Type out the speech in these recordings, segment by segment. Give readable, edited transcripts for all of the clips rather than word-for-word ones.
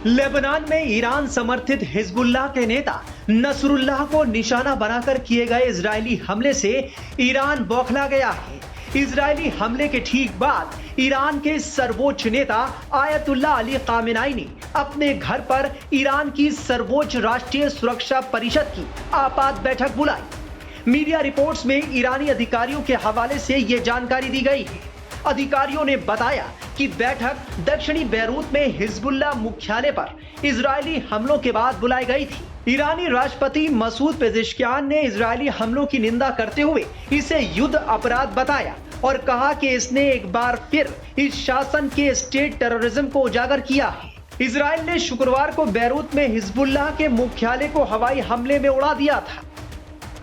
Lebanon में Iran समर्थित Hezbollah के नेता नसरुल्लाह को निशाना बनाकर किए गए इजरायली हमले से ईरान बौखला गया है। इजरायली हमले के ठीक बाद ईरान के सर्वोच्च नेता आयतुल्लाह अली खामेनी ने अपने घर पर ईरान की सर्वोच्च राष्ट्रीय सुरक्षा परिषद की आपात बैठक बुलाई। मीडिया रिपोर्ट्स में ईरानी अधिकारियों के हवाले से ये जानकारी दी गई है। अधिकारियों ने बताया कि बैठक दक्षिणी बैरूत में हिजबुल्लाह मुख्यालय पर इजरायली हमलों के बाद बुलाई गई थी। ईरानी राष्ट्रपति मसूद पेजेश्कियान ने इजरायली हमलों की निंदा करते हुए इसे युद्ध अपराध बताया और कहा कि इसने एक बार फिर इस शासन के स्टेट टेररिज्म को उजागर किया है। इजरायल ने शुक्रवार को बैरूत में हिजबुल्लाह के मुख्यालय को हवाई हमले में उड़ा दिया था।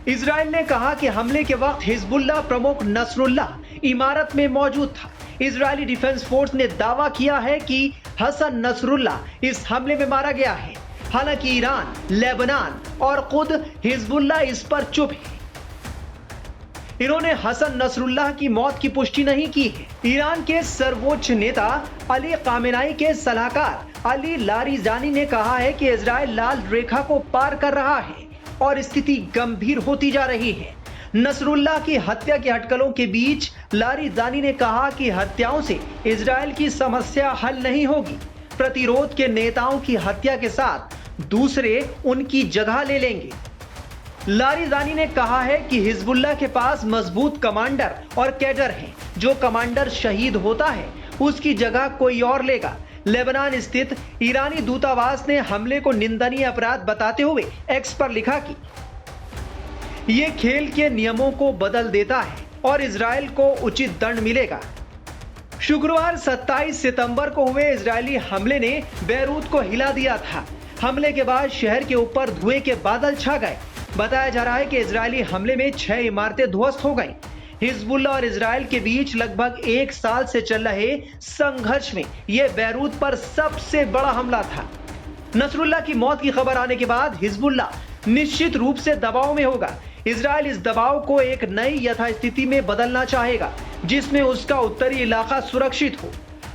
इजरायल ने कहा कि हमले के वक्त हिजबुल्लाह प्रमुख नसरुल्लाह इमारत में मौजूद था। इजरायली डिफेंस फोर्स ने दावा किया है कि हसन नसरुल्लाह इस हमले में मारा गया है। हालांकि ईरान, लेबनान और खुद हिजबुल्लाह इस पर चुप है। इन्होंने हसन नसरुल्लाह की मौत की पुष्टि नहीं की है। ईरान के सर्वोच्च नेता अली खामेनी के सलाहकार अली लारिजानी ने कहा है कि इजरायल लाल रेखा को पार कर रहा है और स्थिति गंभीर होती जा रही है। नसरुल्लाह की हत्या के अटकलों के बीच लारिजानी ने कहा कि हत्याओं से इजरायल की समस्या हल नहीं होगी। प्रतिरोध के नेताओं की हत्या के साथ दूसरे उनकी जगह ले लेंगे। लारिजानी ने कहा है कि हिजबुल्लाह के पास मजबूत कमांडर और कैडर हैं। जो कमांडर शहीद होता है उसकी जगह कोई और लेगा। लेबनान स्थित ईरानी दूतावास ने हमले को निंदनीय अपराध बताते हुए एक्स पर लिखा कि ये खेल के नियमों को बदल देता है और इजरायल को उचित दंड मिलेगा। शुक्रवार 27 सितंबर को हुए इजरायली हमले ने बैरूत को हिला दिया था। हमले के बाद शहर के ऊपर धुएं के बादल छा गए। बताया जा रहा है कि इजरायली हमले में 6 इमारतें ध्वस्त हो गईं। हिजबुल्लाह और इजरायल के बीच लगभग 1 साल से चल रहे संघर्ष में यह बैरूत पर सबसे बड़ा हमला था। नसरुल्लाह की मौत की खबर आने के बाद हिजबुल्लाह निश्चित रूप से दबाव में होगा। इजरायल इस दबाव को एक नई यथास्थिति में बदलना चाहेगा जिसमें उसका उत्तरी इलाका सुरक्षित हो।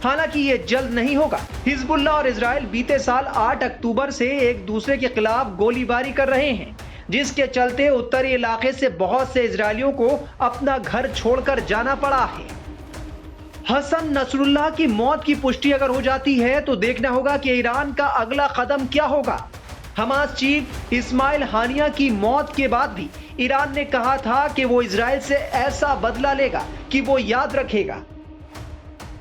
हालांकि ये जल्द नहीं होगा। हिजबुल्लाह और इजरायल बीते साल 8 अक्टूबर से एक दूसरे के खिलाफ गोलीबारी कर रहे हैं, जिसके चलते उत्तरी इलाके से बहुत से इजरायलियों को अपना घर छोड़कर जाना पड़ा है। हसन नसरुल्लाह की मौत की पुष्टि अगर हो जाती है तो देखना होगा कि ईरान का अगला कदम क्या होगा। हमास चीफ इस्माइल हानिया की मौत के बाद भी ईरान ने कहा था कि वो इजरायल से ऐसा बदला लेगा कि वो याद रखेगा।